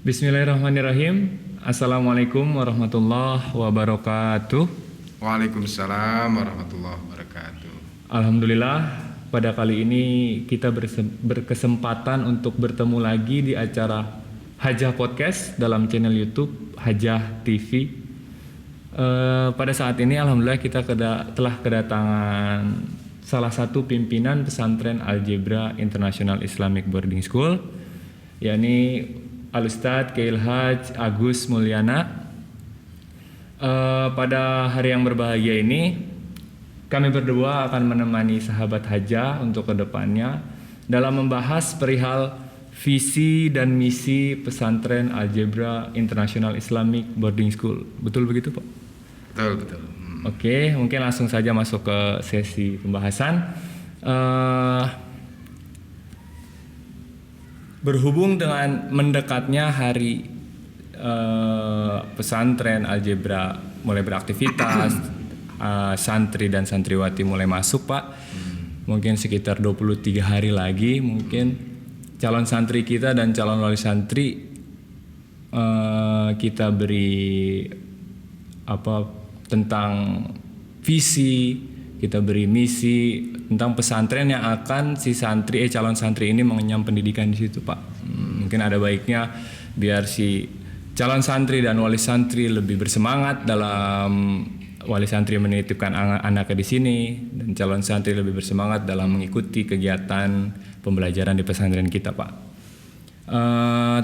Bismillahirrahmanirrahim. Assalamualaikum warahmatullahi wabarakatuh. Waalaikumsalam warahmatullahi wabarakatuh. Alhamdulillah, pada kali ini kita berkesempatan untuk bertemu lagi di acara Hajah Podcast dalam channel YouTube Hajah TV. Pada saat ini alhamdulillah kita telah kedatangan salah satu pimpinan pesantren Algebra International Islamic Boarding School, yakni Al-Ustadz Kiai Haj Agus Mulyana. Pada hari yang berbahagia ini, kami berdua akan menemani sahabat Hajah untuk kedepannya dalam membahas perihal visi dan misi pesantren Algebra International Islamic Boarding School. Betul begitu, Pak? Betul. Oke, mungkin langsung saja masuk ke sesi pembahasan. Berhubung dengan mendekatnya hari pesantren Algebra mulai beraktivitas, santri dan santriwati mulai masuk, Pak. Mungkin sekitar 23 hari lagi mungkin calon santri kita dan calon wali santri kita beri tentang visi, kita beri misi tentang pesantren yang akan si calon santri ini mengenyam pendidikan di situ, Pak. Mungkin ada baiknya biar si calon santri dan wali santri lebih bersemangat dalam wali santri menitipkan anaknya di sini, dan calon santri lebih bersemangat dalam mengikuti kegiatan pembelajaran di pesantren kita, Pak.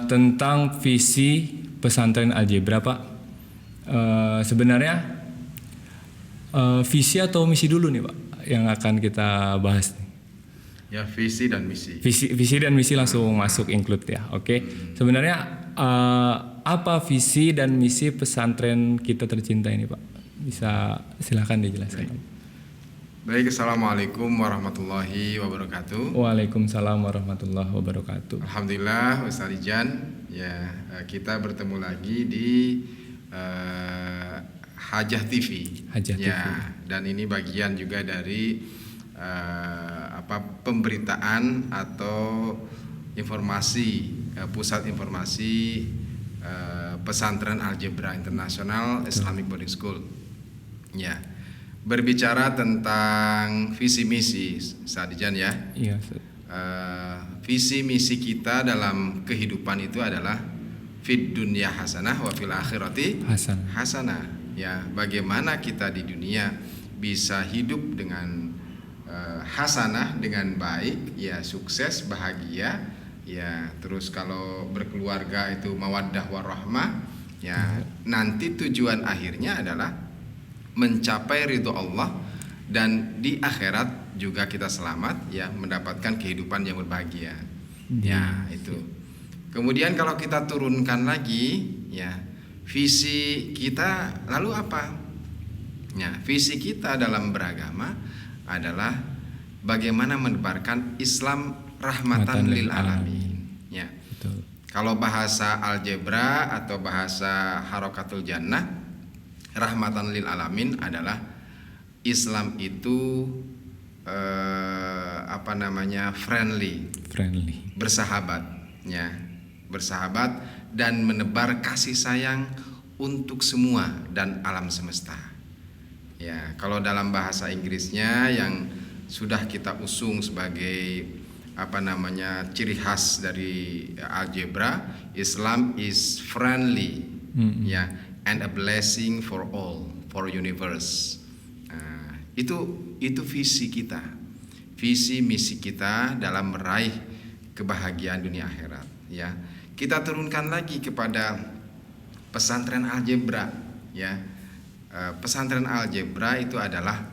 Tentang visi pesantren Algebra, Pak. Sebenarnya visi atau misi dulu nih, Pak, yang akan kita bahas nih. Ya, visi dan misi. Visi dan misi langsung masuk include ya. Oke. Sebenarnya apa visi dan misi pesantren kita tercinta ini, Pak? Bisa silakan dijelaskan. Baik, assalamualaikum warahmatullahi wabarakatuh. Waalaikumsalam warahmatullahi wabarakatuh. Alhamdulillah, Ustaz Ijan, ya kita bertemu lagi di Hajah TV. Hajah TV. Ya, dan ini bagian juga dari pemberitaan atau informasi pusat informasi pesantren Algebra International Islamic Boarding School. Ya, berbicara tentang visi misi, Sadijan ya. Iya. Visi misi kita dalam kehidupan itu adalah fid dunya hasanah wa fil akhirati hasanah. Ya, bagaimana kita di dunia bisa hidup dengan hasanah, dengan baik, ya sukses, bahagia, ya terus kalau berkeluarga itu mawaddah warahmah, ya nanti tujuan akhirnya adalah mencapai ridho Allah, dan di akhirat juga kita selamat, ya mendapatkan kehidupan yang berbahagia. Ya itu. Kemudian kalau kita turunkan lagi, ya visi kita lalu apa? Ya, visi kita dalam beragama adalah bagaimana menebarkan Islam rahmatan lil alamin. Ya. Betul. Kalau bahasa algebra atau bahasa harokatul jannah, rahmatan lil alamin adalah Islam itu friendly, bersahabat, ya, bersahabat dan menebar kasih sayang untuk semua dan alam semesta. Ya, kalau dalam bahasa Inggrisnya yang sudah kita usung sebagai ciri khas dari algebra, Islam is friendly, ya, and a blessing for all, for universe. Itu visi kita, visi misi kita dalam meraih kebahagiaan dunia akhirat. Ya, kita turunkan lagi kepada pesantren Algebra. Ya, pesantren Algebra itu adalah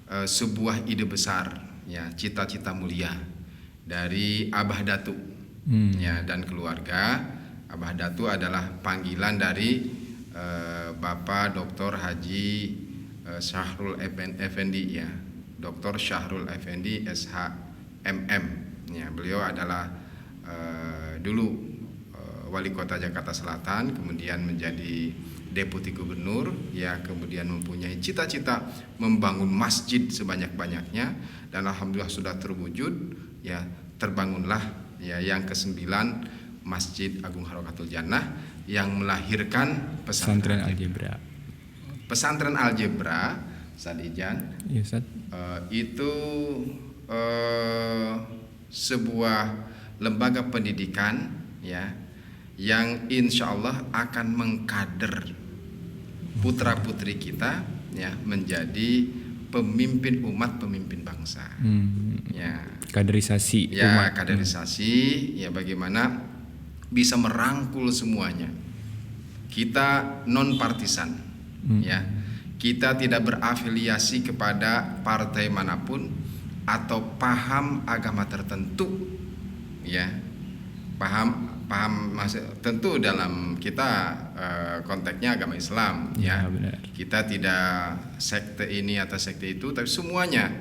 sebuah ide besar, ya, cita-cita mulia dari Abah Datu, ya, dan keluarga. Abah Datu adalah panggilan dari Bapak Dr. Haji Syahrul Effendi, ya, Dr. Syahrul Effendi SHMM. Ya, beliau adalah dulu wali kota Jakarta Selatan, kemudian menjadi deputi gubernur, ya, kemudian mempunyai cita-cita membangun masjid sebanyak-banyaknya, dan alhamdulillah sudah terwujud, ya, terbangunlah, ya, yang ke-9 Masjid Agung Harokatul Jannah yang melahirkan pesantren algebra. Pesantren algebra, Ustaz Ijan, ya, Ustaz. Itu sebuah lembaga pendidikan ya yang insya Allah akan mengkader putra putri kita ya menjadi pemimpin umat, pemimpin bangsa. Ya, kaderisasi ya, umat. kaderisasi ya, bagaimana bisa merangkul semuanya. Kita non partisan ya. Kita tidak berafiliasi kepada partai manapun atau paham agama tertentu ya. Paham tentu dalam kita konteksnya agama Islam ya. Benar. Kita tidak sekte ini atau sekte itu, tapi semuanya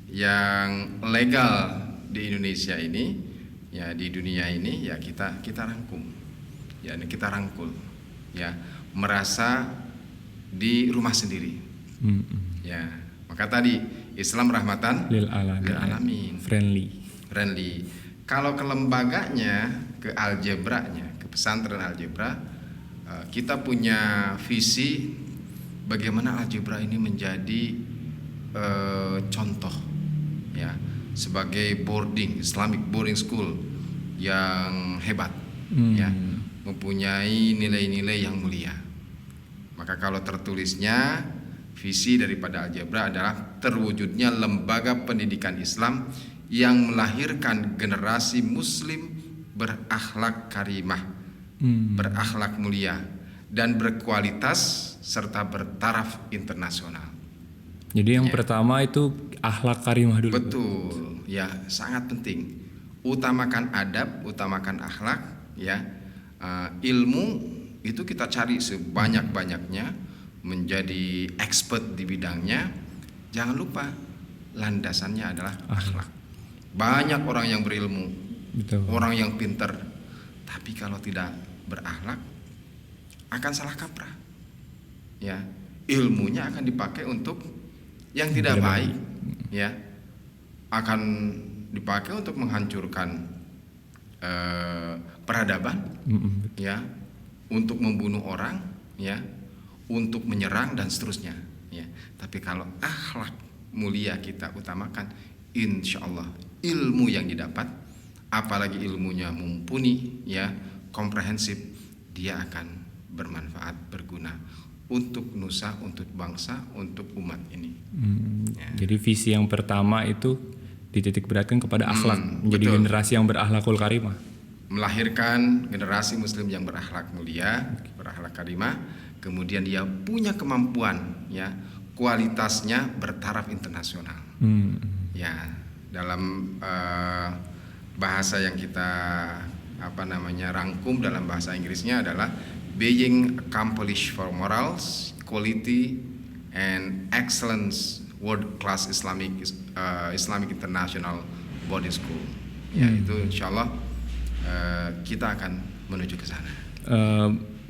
yang legal di Indonesia ini ya, di dunia ini ya, kita rangkum ya, kita rangkul ya, merasa di rumah sendiri ya. Maka tadi Islam rahmatan lil alamin, friendly. Kalau ke lembaganya, ke algebranya, ke pesantren algebra, kita punya visi bagaimana algebra ini menjadi contoh ya, sebagai Islamic boarding school yang hebat ya, mempunyai nilai-nilai yang mulia. Maka kalau tertulisnya visi daripada algebra adalah terwujudnya lembaga pendidikan Islam yang melahirkan generasi muslim berakhlak karimah, berakhlak mulia dan berkualitas serta bertaraf internasional. Jadi yang pertama itu akhlak karimah dulu. Betul, ya, sangat penting. Utamakan adab, utamakan akhlak, ya. Ilmu itu kita cari sebanyak-banyaknya, menjadi expert di bidangnya. Jangan lupa landasannya adalah akhlak. Banyak orang yang berilmu, betul, orang yang pintar, tapi kalau tidak berakhlak akan salah kaprah. Ya, ilmunya akan dipakai untuk yang tidak baik, ya, akan dipakai untuk menghancurkan peradaban, ya, untuk membunuh orang, ya, untuk menyerang dan seterusnya, ya. Tapi kalau akhlak mulia kita utamakan, insya Allah ilmu yang didapat, apalagi ilmunya mumpuni, ya, komprehensif, dia akan bermanfaat, berguna untuk nusa, untuk bangsa, untuk umat ini. Ya. Jadi visi yang pertama itu dititik beratkan kepada akhlak, menjadi betul, generasi yang berakhlakul karimah, melahirkan generasi muslim yang berakhlak mulia, berakhlak karimah, kemudian dia punya kemampuan, ya, kualitasnya bertaraf internasional. Ya, dalam bahasa yang kita rangkum dalam bahasa Inggrisnya adalah being accomplished for morals, quality, and excellence, world class Islamic International Boarding School. Ya, itu insyaallah kita akan menuju ke sana.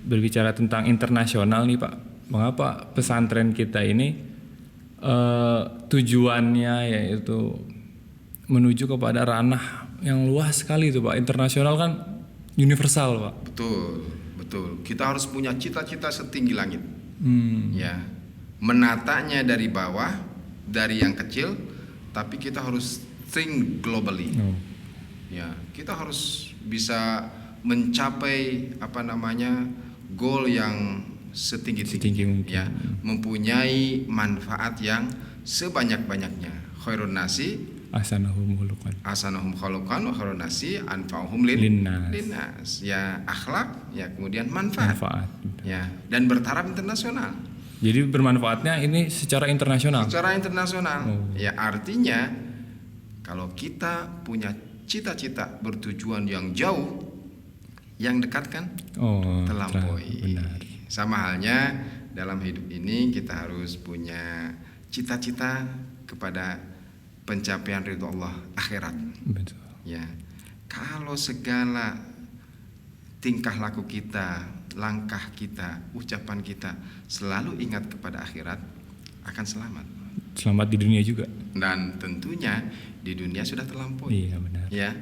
Berbicara tentang internasional nih Pak, mengapa pesantren kita ini tujuannya yaitu menuju kepada ranah yang luas sekali itu Pak, internasional kan universal Pak. Betul. Kita harus punya cita-cita setinggi langit. Ya, menatanya dari bawah, dari yang kecil, tapi kita harus think globally. Ya, kita harus bisa mencapai goal yang setinggi-tingginya, ya, mempunyai manfaat yang sebanyak-banyaknya. Khairun nasi asanahum khuluqan wa khairun nasi anfa'uhum linnas. Ya, akhlak, ya, kemudian manfaat. Ya, dan bertaraf internasional. Jadi bermanfaatnya ini secara internasional. Ya, artinya kalau kita punya cita-cita bertujuan yang jauh, yang dekat kan terlampaui. Sama halnya dalam hidup ini kita harus punya cita-cita kepada pencapaian ridho Allah akhirat. Betul. Ya, kalau segala tingkah laku kita, langkah kita, ucapan kita selalu ingat kepada akhirat, akan selamat. Selamat di dunia juga. Dan tentunya di dunia sudah terlampaui. Iya, benar. Ya.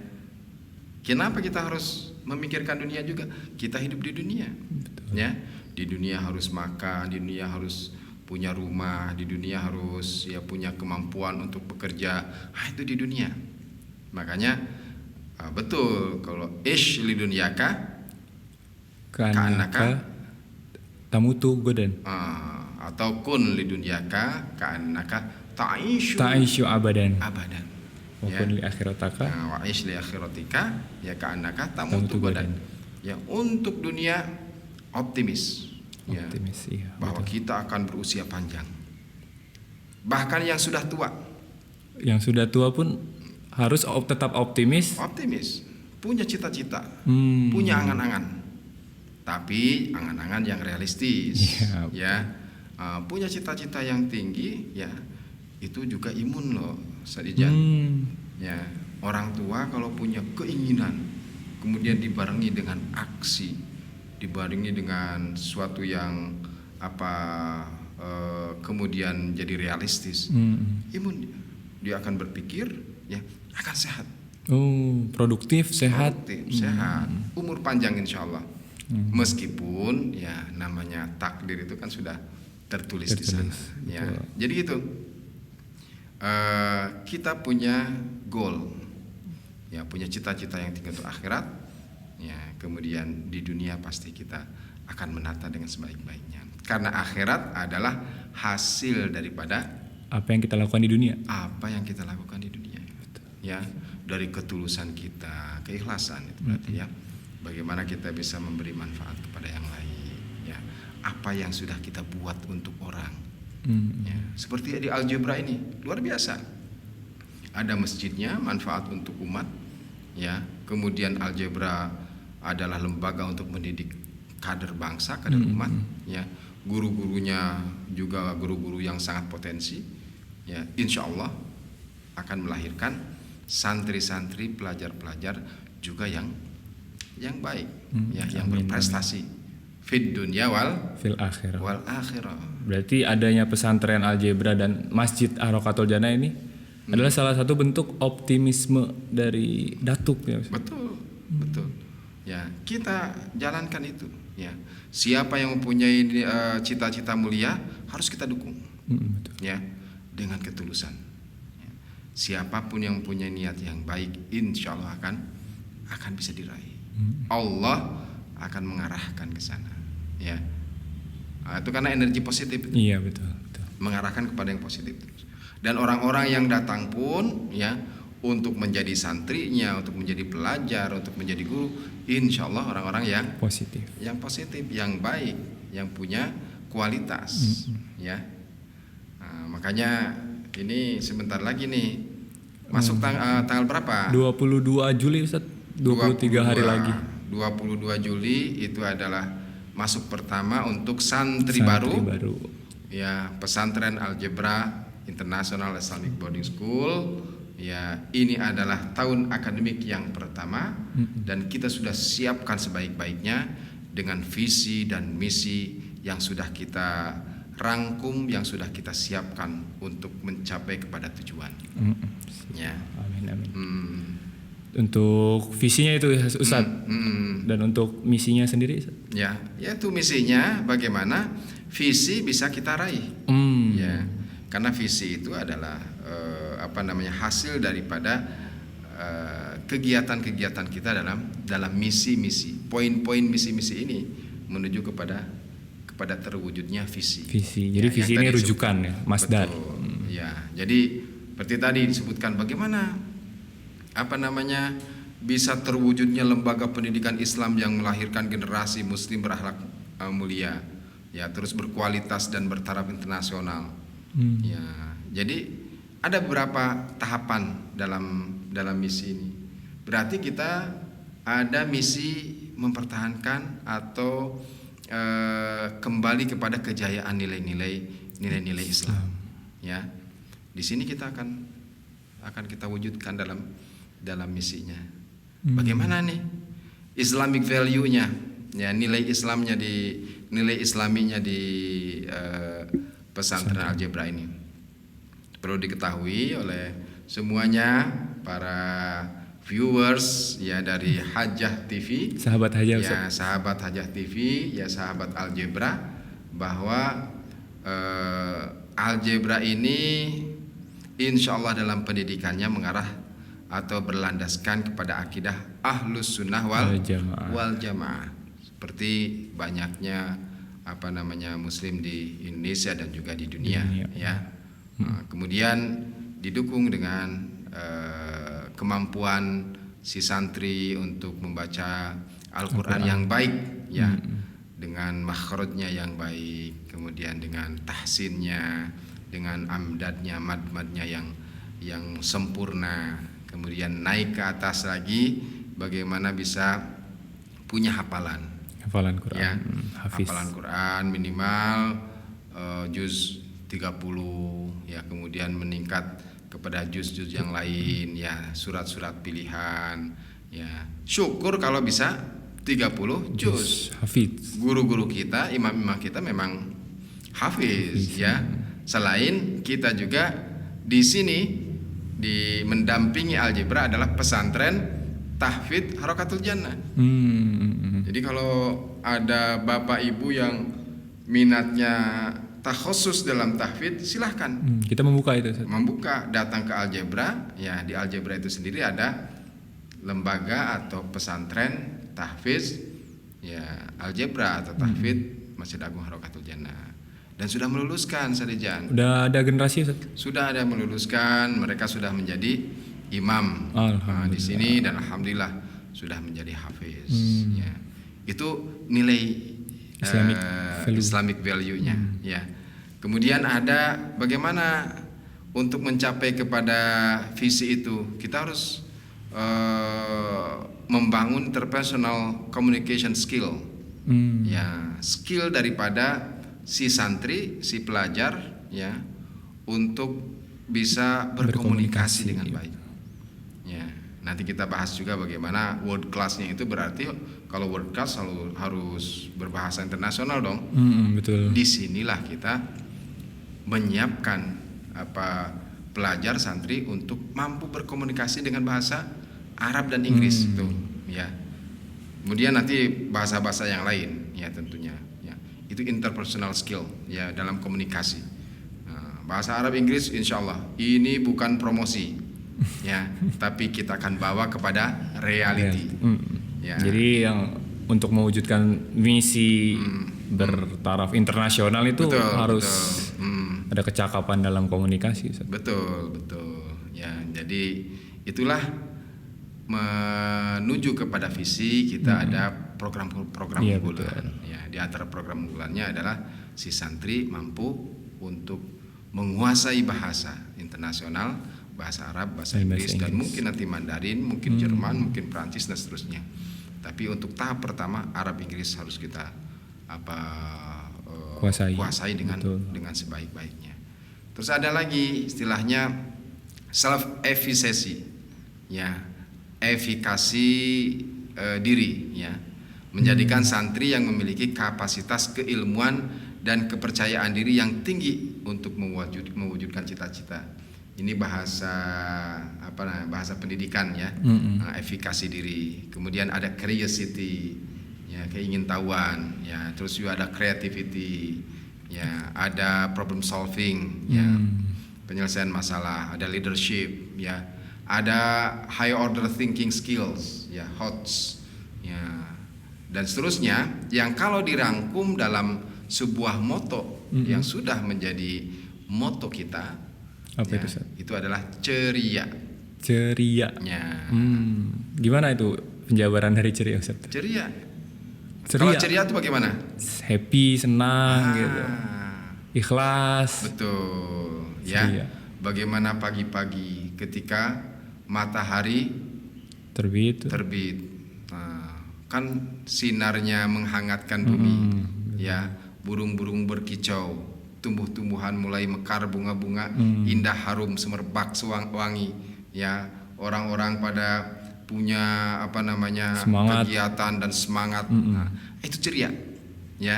Kenapa kita harus memikirkan dunia juga. Kita hidup di dunia. Betul. Ya, di dunia harus makan, di dunia harus punya rumah, di dunia harus ya punya kemampuan untuk bekerja. Itu di dunia. Makanya betul kalau ish li dunyaka Ka'annaka tamutu godan. Atau kun li dunyaka ka'annaka Ta'ishu abadan. Wa Ya. kun li akhirataka Wa ish li akhiratika ya ka'annaka tamutu godan. Ya, untuk dunia optimis. Ya, Optimis, iya. bahwa Betul. kita akan berusia panjang. Bahkan yang sudah tua, Yang sudah tua pun harus tetap optimis. punya cita-cita, Hmm. punya angan-angan. Tapi angan-angan yang realistis. Iya. Ya. Punya cita-cita yang tinggi, ya. Itu juga imun loh, Sadijan. Ya, orang tua kalau punya keinginan, kemudian dibarengi dengan aksi, dibarengi dengan sesuatu yang kemudian jadi realistis, imun dia akan berpikir, ya akan sehat, Produktif, sehat. umur panjang insya Allah. Meskipun ya namanya takdir itu kan sudah tertulis di sana. Ya, jadi itu. Kita punya goal, ya punya cita-cita yang tinggi untuk akhirat, ya kemudian di dunia pasti kita akan menata dengan sebaik-baiknya, karena akhirat adalah hasil daripada Apa yang kita lakukan di dunia. Ya, dari ketulusan kita, keikhlasan itu berarti ya, bagaimana kita bisa memberi manfaat kepada yang lain, ya apa yang sudah kita buat untuk orang. Ya, seperti di Algebra ini luar biasa. Ada masjidnya, manfaat untuk umat. Ya, kemudian Algebra adalah lembaga untuk mendidik kader bangsa, kader umat. Ya, guru-gurunya juga guru-guru yang sangat potensi. Ya, insya Allah akan melahirkan santri-santri, pelajar-pelajar juga yang baik, ya, yang berprestasi. Fid dunya Fil akhirah. wal akhirah. Berarti adanya pesantren Algebra dan Masjid Harakatul Jannah ini adalah salah satu bentuk optimisme dari Datuk ya. Betul. Ya, kita jalankan itu. Ya, siapa yang mempunyai cita-cita mulia harus kita dukung. Betul. Ya, dengan ketulusan. Ya. Siapapun yang mempunyai niat yang baik, insya Allah akan bisa diraih. Allah akan mengarahkan ke sana. Ya, itu karena energi positif. Iya betul. Mengarahkan kepada yang positif terus. Dan orang-orang yang datang pun ya untuk menjadi santrinya, untuk menjadi pelajar, untuk menjadi guru, insya Allah orang-orang yang Positif, yang baik, yang punya kualitas. Ya, makanya ini sebentar lagi nih masuk tanggal berapa? 22 Juli Ustaz. 23 hari lagi. 22 Juli itu adalah masuk pertama untuk santri baru. Ya, pesantren Algebra International Islamic Boarding School. Ya, ini adalah tahun akademik yang pertama dan kita sudah siapkan sebaik-baiknya dengan visi dan misi yang sudah kita rangkum, yang sudah kita siapkan untuk mencapai kepada tujuan. Ya. Amin. Untuk visinya itu Ustaz. Dan untuk misinya sendiri Ustaz? Ya, yaitu misinya bagaimana visi bisa kita raih. Ya, karena visi itu adalah hasil daripada kegiatan-kegiatan kita dalam misi-misi. Poin-poin misi-misi ini menuju kepada terwujudnya visi. Jadi ya, visi ini rujukan ya, masdar. Ya, jadi seperti tadi disebutkan bagaimana bisa terwujudnya lembaga pendidikan Islam yang melahirkan generasi muslim berakhlak mulia, ya terus berkualitas dan bertaraf internasional. Ya, jadi ada beberapa tahapan dalam misi ini. Berarti kita ada misi mempertahankan atau kembali kepada kejayaan nilai-nilai Islam. Ya, di sini kita akan kita wujudkan dalam misinya. Bagaimana nih Islamic value-nya, ya nilai islaminya di pesantren Algebra ini. Perlu diketahui oleh semuanya para viewers ya dari Hajah TV, sahabat Hajah, ya sahabat Hajah TV, ya sahabat Algebra, bahwa algebra ini insya Allah dalam pendidikannya mengarah atau berlandaskan kepada akidah Ahlus Sunnah wal Jamaah. Seperti banyaknya Muslim di Indonesia dan juga di dunia. Ya. Kemudian didukung dengan kemampuan si santri untuk membaca Al-Quran yang baik, ya, dengan makhrajnya yang baik, kemudian dengan tahsinnya, dengan amdadnya, mad-madnya yang sempurna, kemudian naik ke atas lagi, bagaimana bisa punya hafalan Quran, ya, hafalan Quran minimal juz 30, ya, kemudian meningkat kepada juz-juz yang lain, ya, surat-surat pilihan, ya. Syukur kalau bisa 30 juz. Hafiz. Guru-guru kita, imam-imam kita memang hafiz, ya. Selain kita juga di sini mendampingi algebra adalah pesantren tahfidz Harakatul Jannah. Jadi kalau ada bapak ibu yang minatnya takhusus dalam tahfidz, silahkan. Kita membuka itu. Membuka, datang ke algebra. Ya, di algebra itu sendiri ada lembaga atau pesantren tahfidz, ya, algebra atau tahfidz Masjid Agung Harakatul Jannah. Dan sudah meluluskan, Sadijan. Udah ada generasi, Ustaz? Sudah ada meluluskan, mereka sudah menjadi imam di sini dan alhamdulillah sudah menjadi hafiz. Ya. Itu nilai Islamic value-nya, ya. Kemudian ada bagaimana untuk mencapai kepada visi itu, kita harus membangun interpersonal communication skill, ya, skill daripada si santri, si pelajar, ya, untuk bisa berkomunikasi dengan baik. Ya, nanti kita bahas juga bagaimana world class-nya itu, berarti kalau world class harus berbahasa internasional dong. Betul. Disinilah kita menyiapkan pelajar santri untuk mampu berkomunikasi dengan bahasa Arab dan Inggris itu, ya. Kemudian nanti bahasa-bahasa yang lain, ya, tentunya. Itu interpersonal skill, ya, dalam komunikasi. Bahasa Arab Inggris insya Allah ini bukan promosi, ya, tapi kita akan bawa kepada reality. Ya. Jadi yang untuk mewujudkan misi bertaraf internasional itu harus ada kecakapan dalam komunikasi. Betul. Ya, jadi itulah menuju kepada visi kita ada program-program unggulan. Ya, di antara program unggulannya adalah si santri mampu untuk menguasai bahasa internasional, bahasa Arab, bahasa Inggris, dan mungkin nanti Mandarin, mungkin Jerman, mungkin Prancis dan seterusnya. Tapi untuk tahap pertama Arab Inggris harus kita kuasai dengan sebaik-baiknya. Terus ada lagi istilahnya self efficacy, ya, efikasi diri, ya, menjadikan santri yang memiliki kapasitas keilmuan dan kepercayaan diri yang tinggi untuk mewujudkan cita-cita. Ini bahasa pendidikan, ya. Efikasi diri. Kemudian ada curiosity, ya, keingintahuan, ya. Terus juga ada creativity, ya, ada problem solving, ya, penyelesaian masalah, ada leadership, ya, ada high order thinking skills, ya, HOTS, ya, dan seterusnya, yang kalau dirangkum dalam sebuah moto yang sudah menjadi moto kita, apa, ya, itu adalah ceria. Ya. Gimana itu penjabaran dari ceria, Ustaz? Ceria. Kalau ceria itu bagaimana? Happy, senang, gitu. Ikhlas. Betul. Ceria. Ya. Bagaimana pagi-pagi ketika matahari terbit. Kan sinarnya menghangatkan bumi, ya, burung-burung berkicau, tumbuh-tumbuhan mulai mekar, bunga-bunga indah, harum, semerbak, wangi, ya, orang-orang pada punya semangat, kegiatan dan semangat. Nah, itu ceria, ya,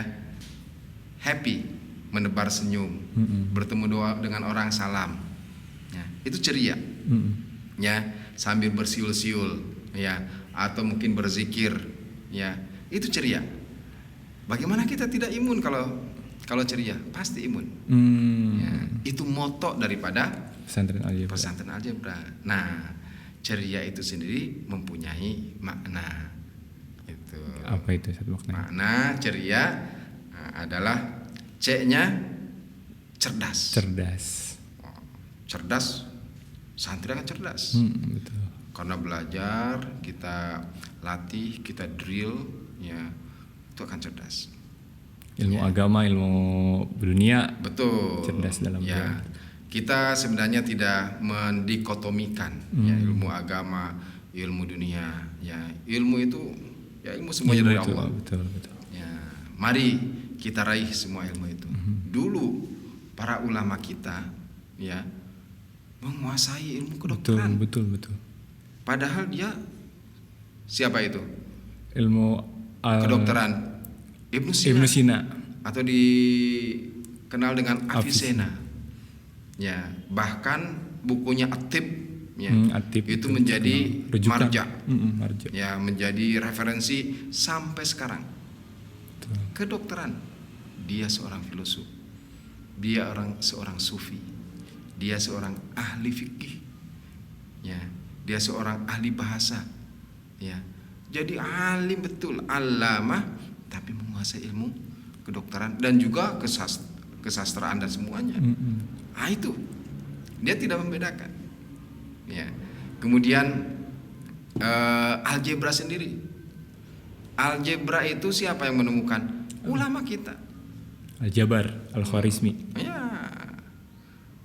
happy, menebar senyum, bertemu dengan orang salam, ya, itu ceria, ya. sambil bersiul-siul ya, atau mungkin berzikir ya, itu ceria. Bagaimana kita tidak imun kalau ceria? Pasti imun. Ya, itu moto daripada pesantren Algebra. Nah, ceria itu sendiri mempunyai makna. Itu. Apa itu satu makna? Makna ceria adalah C-nya cerdas. Cerdas, santri akan cerdas. Betul. Karena belajar, kita latih, kita drill, ya, itu akan cerdas. Ilmu agama, ilmu dunia. Betul. Cerdas dalam ya. Kita sebenarnya tidak mendikotomikan ya, ilmu agama, ilmu dunia. Ya, ilmu itu ya ilmu semuanya dari Allah. Betul. Ya, mari kita raih semua ilmu itu. Dulu para ulama kita ya menguasai ilmu kedokteran. Betul. Padahal dia siapa itu? Ilmu kedokteran Ibnu Sina atau dikenal dengan Avicenna. Ya, bahkan bukunya At-Tib ya, itu menjadi marja. Ya, menjadi referensi sampai sekarang. Betul. Kedokteran, dia seorang filosof. Dia seorang sufi. Dia seorang ahli fikih. Ya, dia seorang ahli bahasa. Ya. Jadi alim betul, alamah, tapi menguasai ilmu kedokteran dan juga kesastraan dan semuanya. Ah, itu dia tidak membedakan. Ya. Kemudian algebra sendiri. Algebra itu siapa yang menemukan? Ulama kita. Al-Jabar, Al-Khwarizmi. Ya.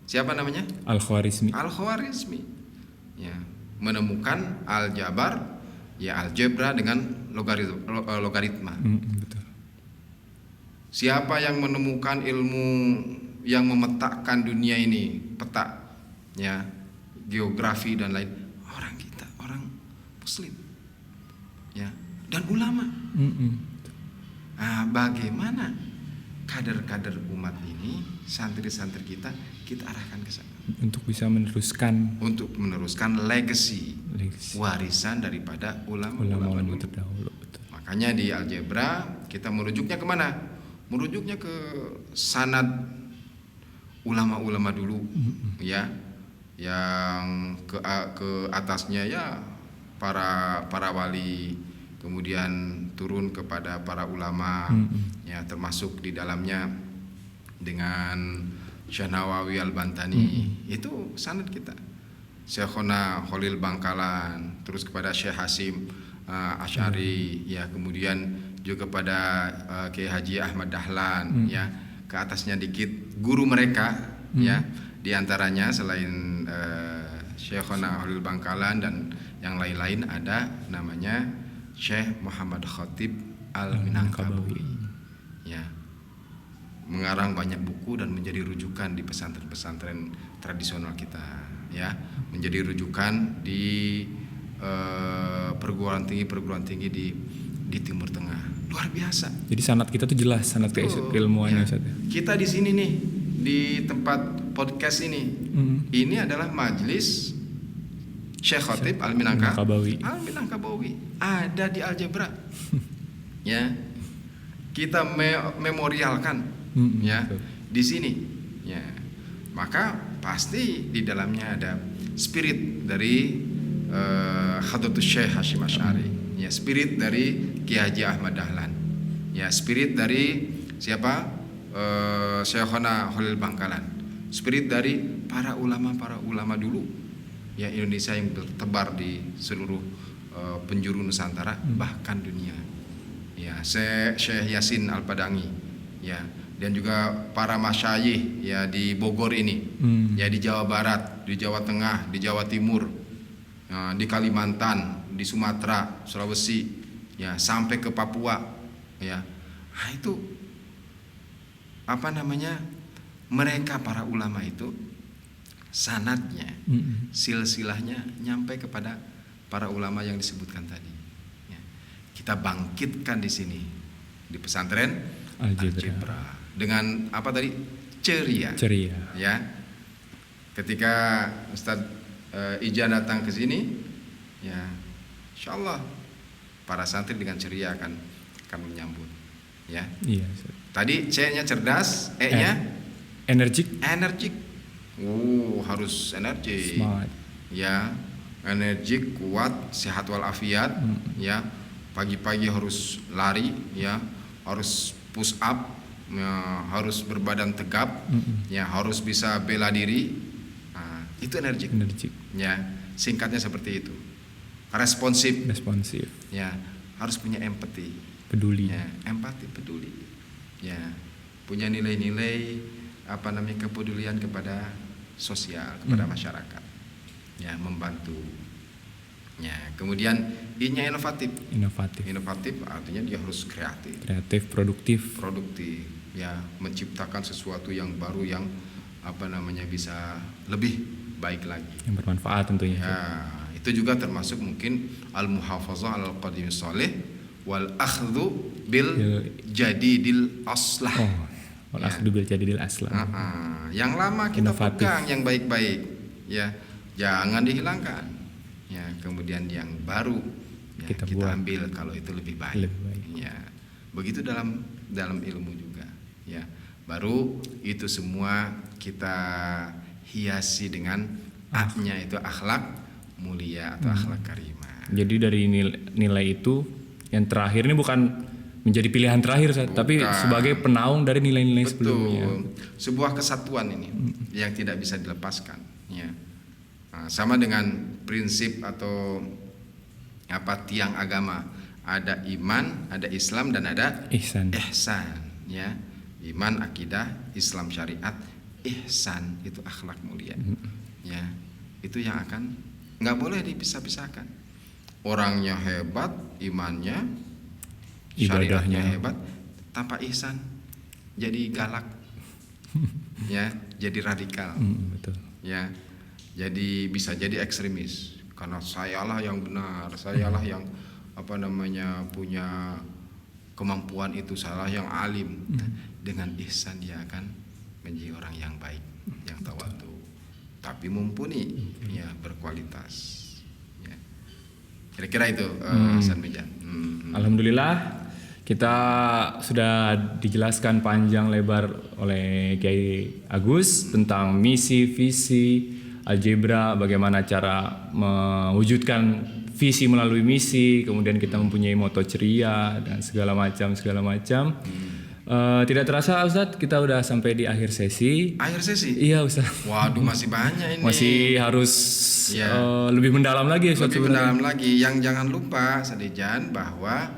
Siapa namanya? Al-Khwarizmi. Ya, menemukan aljabar, ya algebra dengan logaritma. Betul. Siapa yang menemukan ilmu yang memetakan dunia ini, peta, ya, geografi dan lain, orang kita, orang Muslim, ya, dan ulama. Nah, bagaimana kader-kader umat ini, santri-santri kita arahkan ke sana untuk bisa meneruskan legacy. Warisan daripada ulama terdahulu. Makanya di algebra kita merujuknya kemana? Merujuknya ke sanad ulama-ulama dulu, ya, yang ke atasnya ya para wali, kemudian turun kepada para ulama, ya, termasuk di dalamnya dengan Syekh Nawawi Al-Bantani, itu sanad kita. Syekhona Khalil Bangkalan, terus kepada Syekh Hasim Asy'ari, ya, kemudian juga kepada Kiai Haji Ahmad Dahlan, ya, ke atasnya dikit guru mereka, ya, diantaranya selain Syekhona Khalil Bangkalan dan yang lain-lain ada namanya Syekh Muhammad Khatib Al-Minangkabawi, ya, mengarang banyak buku dan menjadi rujukan di pesantren-pesantren tradisional kita, ya, menjadi rujukan di perguruan tinggi di Timur Tengah. Luar biasa. Jadi sanad kita tuh jelas, sanad keilmuannya, ya. Kita di sini nih di tempat podcast ini, ini adalah majelis Syekh Khatib Al-Minangkabawi ada di algebra. Ya, kita memorialkan, ya, di sini, ya, maka pasti di dalamnya ada spirit dari Hadratus Syekh Hasyim Asy'ari, ya, spirit dari Kiai Haji Ahmad Dahlan, ya, spirit dari siapa? Syekhona Khalil Bangkalan, spirit dari para ulama dulu, ya, Indonesia yang tersebar di seluruh penjuru Nusantara, bahkan dunia, ya, Syekh Yasin Al-Padangi, ya, dan juga para masyayikh, ya, di Bogor ini, ya, di Jawa Barat, di Jawa Tengah, di Jawa Timur, di Kalimantan, di Sumatera, Sulawesi, ya, sampai ke Papua, ya. Nah, itu apa namanya? Mereka para ulama itu sanadnya, silsilahnya nyampe kepada para ulama yang disebutkan tadi. Ya. Kita bangkitkan di sini di pesantren Algebra dengan apa tadi? Ceria. Ceria. Ya. Ketika Ustadz Ija datang ke sini, ya insya Allah para santri dengan ceria akan menyambut. Ya. Iya. Tadi C-nya cerdas, E-nya energik. Harus energik. Smart. Ya, energik, kuat, sehat walafiat. Ya, pagi-pagi harus lari, ya, harus push up, ya, harus berbadan tegap, ya, harus bisa bela diri. Nah, itu energik. Ya, singkatnya seperti itu. Responsif. Ya, harus punya empati. Peduli. Ya, empati, peduli. Ya, punya nilai-nilai kepedulian kepada sosial, kepada masyarakat. Ya, membantu. Ya, kemudian I-nya inovatif. Artinya dia harus kreatif, produktif. Ya, menciptakan sesuatu yang baru yang bisa lebih baik lagi. Yang bermanfaat tentunya. Ya, itu juga termasuk mungkin al-muhafazah al-qadimis salih wal akhdhu bil jadidil aslah. Wal akhdhu bil jadidil aslah. Yang lama kita pegang, yang baik-baik, ya, jangan dihilangkan. Ya, kemudian yang baru ya, kita ambil kalau itu lebih baik. Ya, begitu dalam ilmu juga. Ya, baru itu semua kita hiasi dengan A-nya itu akhlak mulia atau akhlak karimah. Jadi dari nilai itu yang terakhir ini bukan menjadi pilihan terakhir, tapi sebagai penaung dari nilai-nilai sebelumnya. Sebuah kesatuan ini yang tidak bisa dilepaskan. Ya. Nah, sama dengan prinsip atau tiang agama. Ada iman, ada Islam, dan ada ihsan. Ya. Iman, akidah, Islam, syariat, ihsan itu akhlak mulia. Ya. Itu yang nggak boleh dipisah-pisahkan. Orangnya hebat, imannya, syariatnya hebat, tanpa ihsan jadi galak, ya, jadi radikal, betul. Ya, jadi bisa jadi ekstremis karena sayalah yang benar, sayalah yang punya kemampuan itu, salah yang alim. Dengan ihsan dia akan menjadi orang yang baik, yang tawadu, tapi mumpuni, ya, berkualitas. Kira-kira itu Hasan Mijan. Alhamdulillah kita sudah dijelaskan panjang lebar oleh Kiai Agus tentang misi, visi algebra, bagaimana cara mewujudkan visi melalui misi, kemudian kita mempunyai moto ceria dan segala macam. Tidak terasa Ustadz, kita udah sampai di akhir sesi. Iya Ustadz. Waduh, masih banyak ini. Masih harus lebih mendalam lagi Ustadz. Yang jangan lupa Sadijan bahwa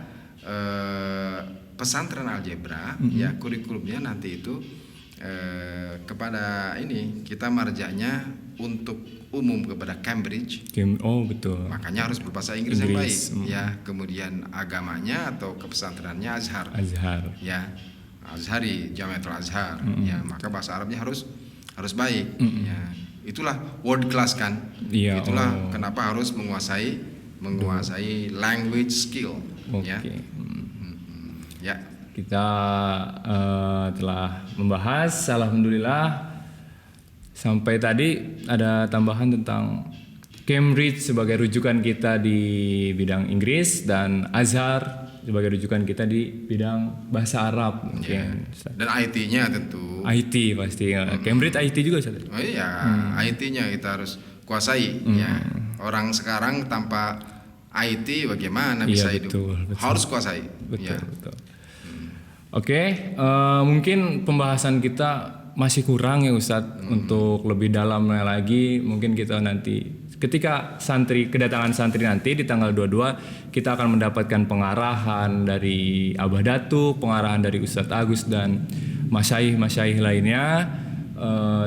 pesantren algebra, ya, kurikulumnya nanti itu kepada kita marjanya untuk umum kepada Cambridge. Betul. Makanya harus berbahasa Inggris yang baik. Ya, kemudian agamanya atau kepesantrenannya Azhar. Ya. Azhari, Jamiatul Azhar, ya, maka bahasa Arabnya harus baik, ya. Itulah world class kan, itulah kenapa harus menguasai language skill, ya. Ya. Kita telah membahas, alhamdulillah, sampai tadi ada tambahan tentang Cambridge sebagai rujukan kita di bidang Inggris dan Azhar sebagai rujukan kita di bidang bahasa Arab mungkin. Dan IT-nya tentu. IT pasti. Cambridge IT juga Ustaz. Oh iya, IT-nya kita harus kuasai. Ya. Orang sekarang tanpa IT bagaimana bisa hidup? Betul. Harus kuasai. Betul. Oke, mungkin pembahasan kita masih kurang ya Ustadz untuk lebih dalam lagi. Mungkin kita nanti ketika kedatangan santri nanti di tanggal 22 kita akan mendapatkan pengarahan dari Abah Datuk, pengarahan dari Ustadz Agus dan masyaikh lainnya,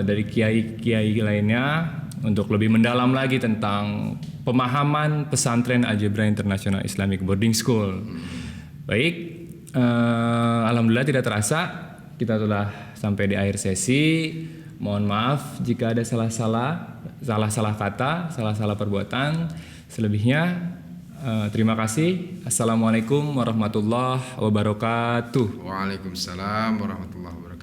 dari kiai lainnya untuk lebih mendalam lagi tentang pemahaman pesantren Algebra International Islamic Boarding School. Baik, alhamdulillah tidak terasa kita telah sampai di akhir sesi. Mohon maaf jika ada salah kata, salah perbuatan. Selebihnya terima kasih. Assalamualaikum warahmatullahi wabarakatuh. Waalaikumsalam warahmatullahi wabarakatuh.